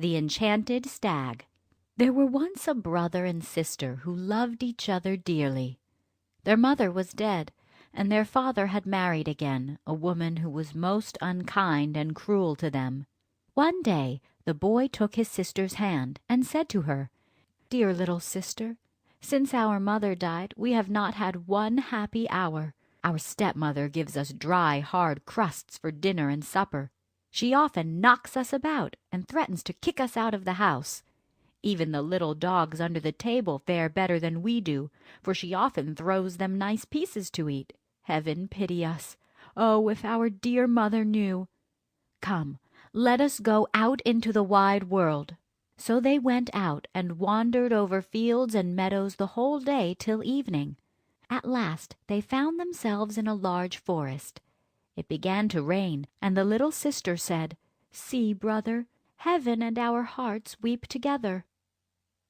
The Enchanted Stag. There were once a brother and sister who loved each other dearly. Their mother was dead, and their father had married again a woman who was most unkind and cruel to them. One day the boy took his sister's hand and said to her, "Dear little sister, since our mother died we have not had one happy hour. Our stepmother gives us dry, hard crusts for dinner and supper. She often knocks us about and threatens to kick us out of the house. Even the little dogs under the table fare better than we do, for she often throws them nice pieces to eat. Heaven pity us! Oh, if our dear mother knew! Come, let us go out into the wide world." So they went out and wandered over fields and meadows the whole day till evening. At last they found themselves in a large forest. It began to rain, and the little sister said, "See, brother, heaven and our hearts weep together."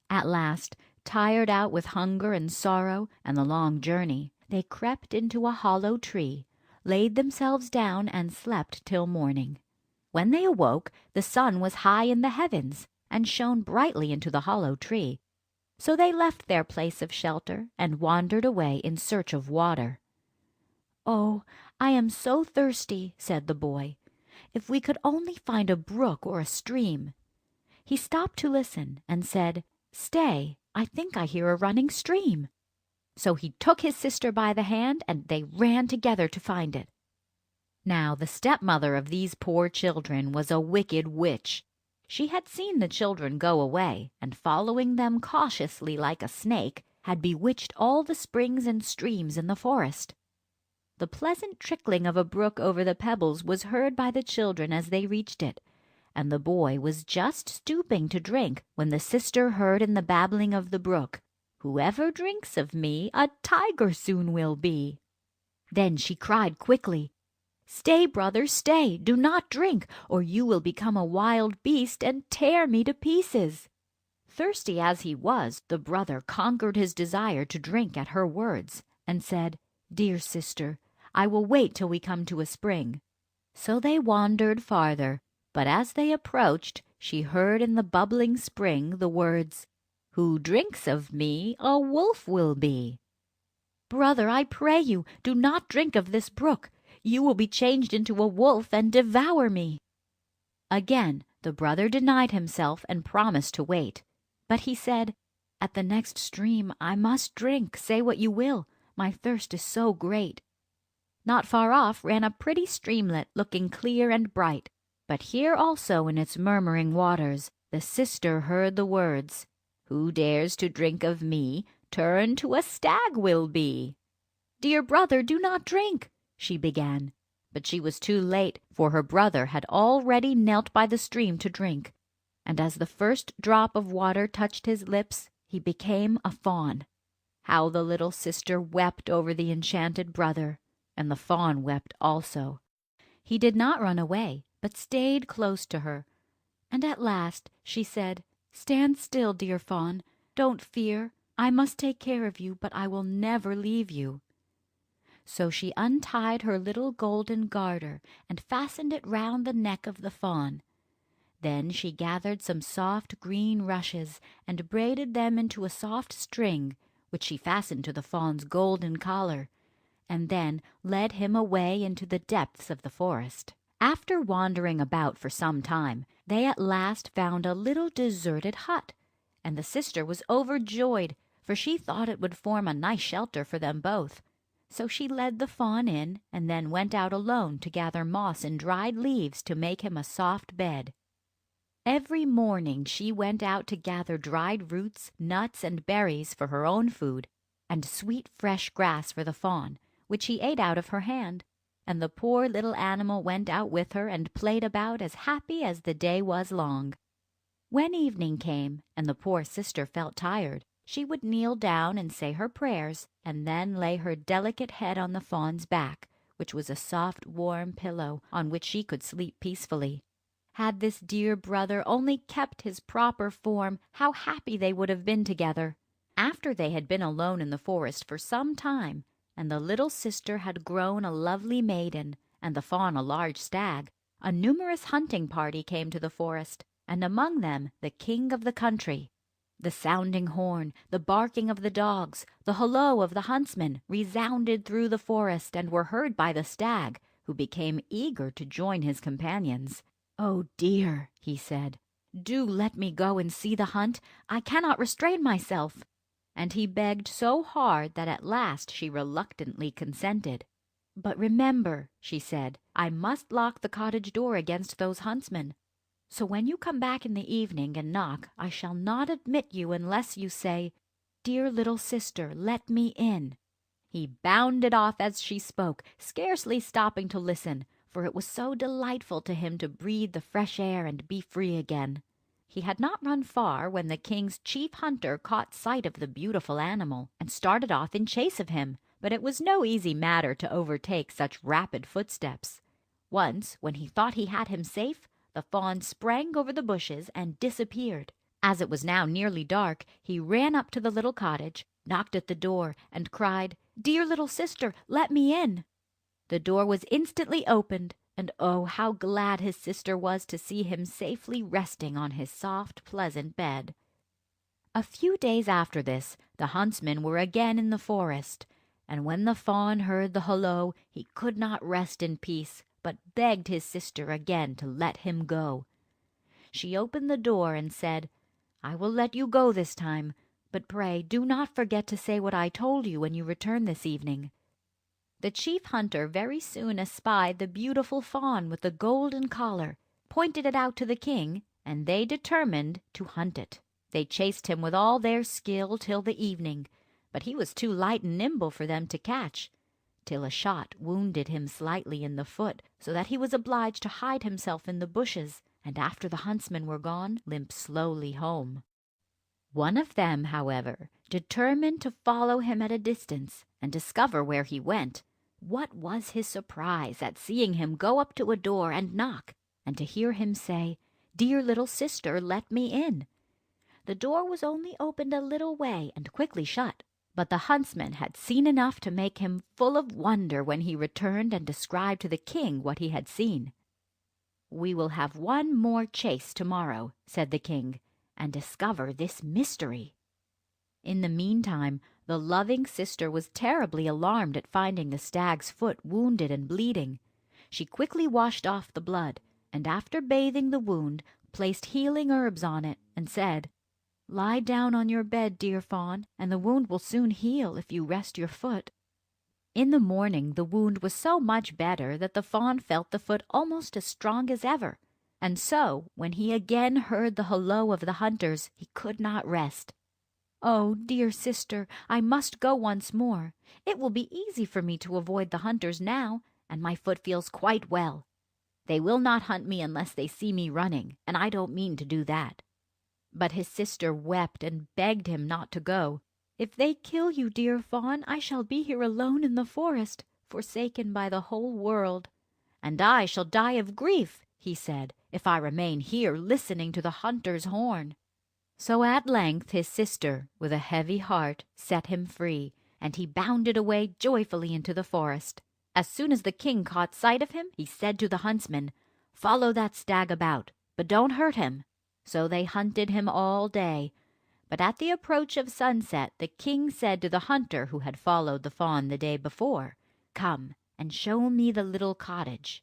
At last, tired out with hunger and sorrow and the long journey, they crept into a hollow tree, laid themselves down and slept till morning. When they awoke, the sun was high in the heavens and shone brightly into the hollow tree. So they left their place of shelter and wandered away in search of water. "Oh, I am so thirsty," said the boy. "If we could only find a brook or a stream." He stopped to listen and said, "Stay, I think I hear a running stream." So he took his sister by the hand and they ran together to find it. Now the stepmother of these poor children was a wicked witch. She had seen the children go away, and following them cautiously like a snake, had bewitched all the springs and streams in the forest. The pleasant trickling of a brook over the pebbles was heard by the children as they reached it, and the boy was just stooping to drink when the sister heard in the babbling of the brook, "Whoever drinks of me, a tiger soon will be." Then she cried quickly, "Stay, brother, stay, do not drink, or you will become a wild beast and tear me to pieces." Thirsty as he was, the brother conquered his desire to drink at her words, and said, "Dear sister, I will wait till we come to a spring." So they wandered farther, but as they approached, she heard in the bubbling spring the words, "Who drinks of me, a wolf will be." "Brother, I pray you, do not drink of this brook. You will be changed into a wolf and devour me." Again the brother denied himself and promised to wait. But he said, "At the next stream I must drink, say what you will. My thirst is so great." Not far off ran a pretty streamlet, looking clear and bright. But here also in its murmuring waters the sister heard the words, "Who dares to drink of me, turned to a stag will be." "Dear brother, do not drink," she began. But she was too late, for her brother had already knelt by the stream to drink. And as the first drop of water touched his lips, he became a fawn. How the little sister wept over the enchanted brother, and the fawn wept also. He did not run away, but stayed close to her. And at last she said, "Stand still, dear fawn. Don't fear. I must take care of you, but I will never leave you." So she untied her little golden garter and fastened it round the neck of the fawn. Then she gathered some soft green rushes and braided them into a soft string, which she fastened to the fawn's golden collar, and then led him away into the depths of the forest. After wandering about for some time, they at last found a little deserted hut, and the sister was overjoyed, for she thought it would form a nice shelter for them both. So she led the fawn in, and then went out alone to gather moss and dried leaves to make him a soft bed. Every morning she went out to gather dried roots, nuts, and berries for her own food, and sweet fresh grass for the fawn, which he ate out of her hand. And the poor little animal went out with her and played about as happy as the day was long. When evening came, and the poor sister felt tired, she would kneel down and say her prayers, and then lay her delicate head on the fawn's back, which was a soft, warm pillow on which she could sleep peacefully. Had this dear brother only kept his proper form, how happy they would have been together! After they had been alone in the forest for some time, and the little sister had grown a lovely maiden, and the fawn a large stag, a numerous hunting party came to the forest, and among them the king of the country. The sounding horn, the barking of the dogs, the holloa of the huntsmen resounded through the forest and were heard by the stag, who became eager to join his companions. "Oh dear," he said, "do let me go and see the hunt. I cannot restrain myself." And he begged so hard that at last she reluctantly consented. "But remember," she said, "I must lock the cottage door against those huntsmen. So when you come back in the evening and knock, I shall not admit you unless you say, 'Dear little sister, let me in.'" He bounded off as she spoke, scarcely stopping to listen, for it was so delightful to him to breathe the fresh air and be free again. He had not run far when the king's chief hunter caught sight of the beautiful animal, and started off in chase of him, but it was no easy matter to overtake such rapid footsteps. Once, when he thought he had him safe, the fawn sprang over the bushes and disappeared. As it was now nearly dark, he ran up to the little cottage, knocked at the door, and cried, "Dear little sister, let me in." The door was instantly opened, and oh, how glad his sister was to see him safely resting on his soft, pleasant bed. A few days after this, the huntsmen were again in the forest, and when the fawn heard the holloa, he could not rest in peace, but begged his sister again to let him go. She opened the door and said, "I will let you go this time, but pray do not forget to say what I told you when you return this evening." The chief hunter very soon espied the beautiful fawn with the golden collar, pointed it out to the king, and they determined to hunt it. They chased him with all their skill till the evening, but he was too light and nimble for them to catch, till a shot wounded him slightly in the foot, so that he was obliged to hide himself in the bushes, and after the huntsmen were gone, limp slowly home. One of them, however, determined to follow him at a distance, and discover where he went. What was his surprise at seeing him go up to a door and knock, and to hear him say, "Dear little sister, let me in." The door was only opened a little way and quickly shut, but the huntsman had seen enough to make him full of wonder when he returned and described to the king what he had seen. "We will have one more chase tomorrow," said the king, "and discover this mystery." In the meantime, the loving sister was terribly alarmed at finding the stag's foot wounded and bleeding. She quickly washed off the blood, and after bathing the wound, placed healing herbs on it, and said, "Lie down on your bed, dear fawn, and the wound will soon heal if you rest your foot." In the morning the wound was so much better that the fawn felt the foot almost as strong as ever, and so, when he again heard the holloa of the hunters, he could not rest. "Oh, dear sister, I must go once more. It will be easy for me to avoid the hunters now, and my foot feels quite well. They will not hunt me unless they see me running, and I don't mean to do that." But his sister wept and begged him not to go. "If they kill you, dear fawn, I shall be here alone in the forest, forsaken by the whole world." "And I shall die of grief," he said, "if I remain here listening to the hunter's horn." So at length his sister, with a heavy heart, set him free, and he bounded away joyfully into the forest. As soon as the king caught sight of him, he said to the huntsman, "Follow that stag about, but don't hurt him." So they hunted him all day. But at the approach of sunset the king said to the hunter who had followed the fawn the day before, "Come and show me the little cottage."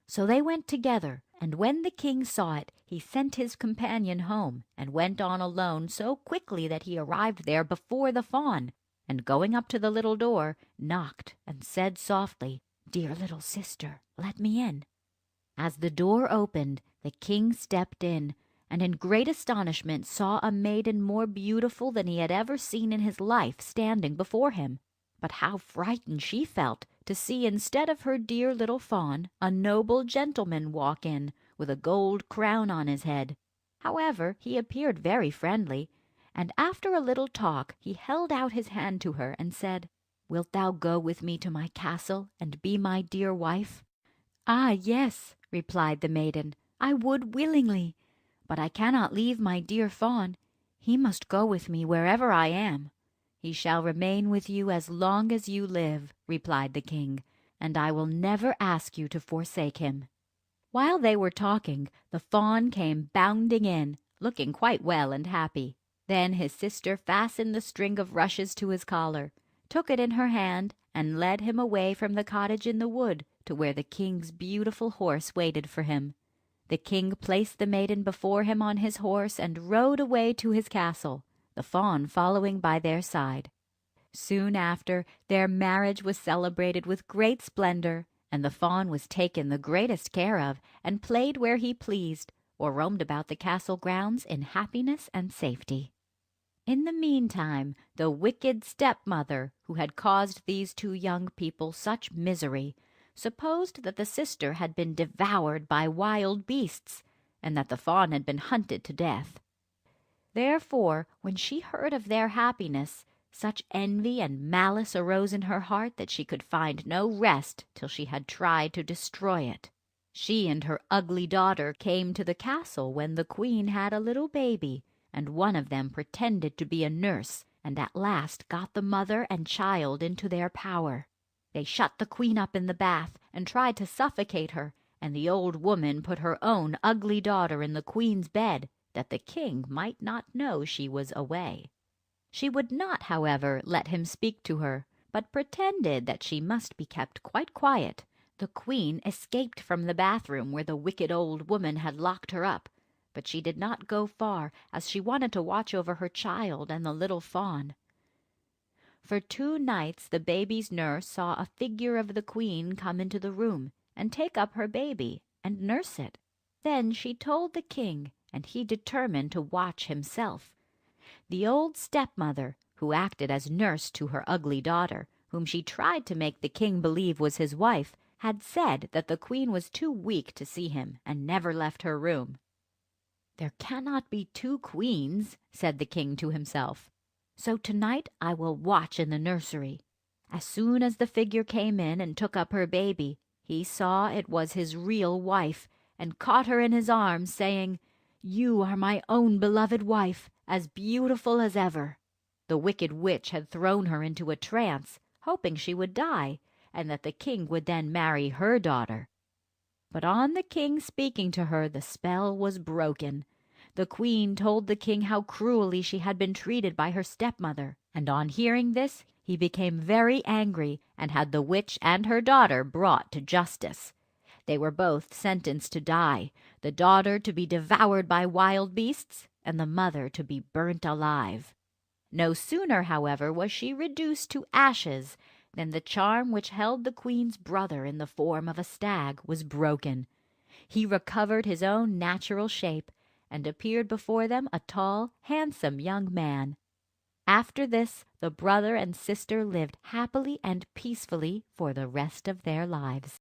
So they went together, and when the king saw it, he sent his companion home, and went on alone so quickly that he arrived there before the fawn, and going up to the little door, knocked and said softly, "Dear little sister, let me in." As the door opened, the king stepped in, and in great astonishment saw a maiden more beautiful than he had ever seen in his life standing before him. But how frightened she felt to see instead of her dear little fawn a noble gentleman walk in, with a gold crown on his head. However, he appeared very friendly, and after a little talk he held out his hand to her and said, "Wilt thou go with me to my castle and be my dear wife?" "Ah, yes," replied the maiden, "I would willingly, but I cannot leave my dear fawn. He must go with me wherever I am." "He shall remain with you as long as you live," replied the king, "and I will never ask you to forsake him." While they were talking, the fawn came bounding in, looking quite well and happy. Then his sister fastened the string of rushes to his collar, took it in her hand, and led him away from the cottage in the wood to where the king's beautiful horse waited for him. The king placed the maiden before him on his horse and rode away to his castle, the fawn following by their side. Soon after, their marriage was celebrated with great splendor, and the fawn was taken the greatest care of, and played where he pleased, or roamed about the castle grounds in happiness and safety. In the meantime, the wicked stepmother, who had caused these two young people such misery, supposed that the sister had been devoured by wild beasts, and that the fawn had been hunted to death. Therefore, when she heard of their happiness, such envy and malice arose in her heart that she could find no rest till she had tried to destroy it. She and her ugly daughter came to the castle when the queen had a little baby, and one of them pretended to be a nurse, and at last got the mother and child into their power. They shut the queen up in the bath, and tried to suffocate her, and the old woman put her own ugly daughter in the queen's bed, that the king might not know she was away. She would not, however, let him speak to her, but pretended that she must be kept quite quiet. The queen escaped from the bathroom where the wicked old woman had locked her up, but she did not go far, as she wanted to watch over her child and the little fawn. For 2 nights the baby's nurse saw a figure of the queen come into the room, and take up her baby, and nurse it. Then she told the king, and he determined to watch himself. The old stepmother, who acted as nurse to her ugly daughter, whom she tried to make the king believe was his wife, had said that the queen was too weak to see him, and never left her room. "There cannot be 2 queens," said the king to himself, "so tonight I will watch in the nursery." As soon as the figure came in and took up her baby, he saw it was his real wife, and caught her in his arms, saying, "You are my own beloved wife, as beautiful as ever." The wicked witch had thrown her into a trance, hoping she would die, and that the king would then marry her daughter. But on the king speaking to her, the spell was broken. The queen told the king how cruelly she had been treated by her stepmother, and on hearing this he became very angry, and had the witch and her daughter brought to justice. They were both sentenced to die, the daughter to be devoured by wild beasts, and the mother to be burnt alive. No sooner, however, was she reduced to ashes than the charm which held the queen's brother in the form of a stag was broken. He recovered his own natural shape, and appeared before them a tall, handsome young man. After this, the brother and sister lived happily and peacefully for the rest of their lives.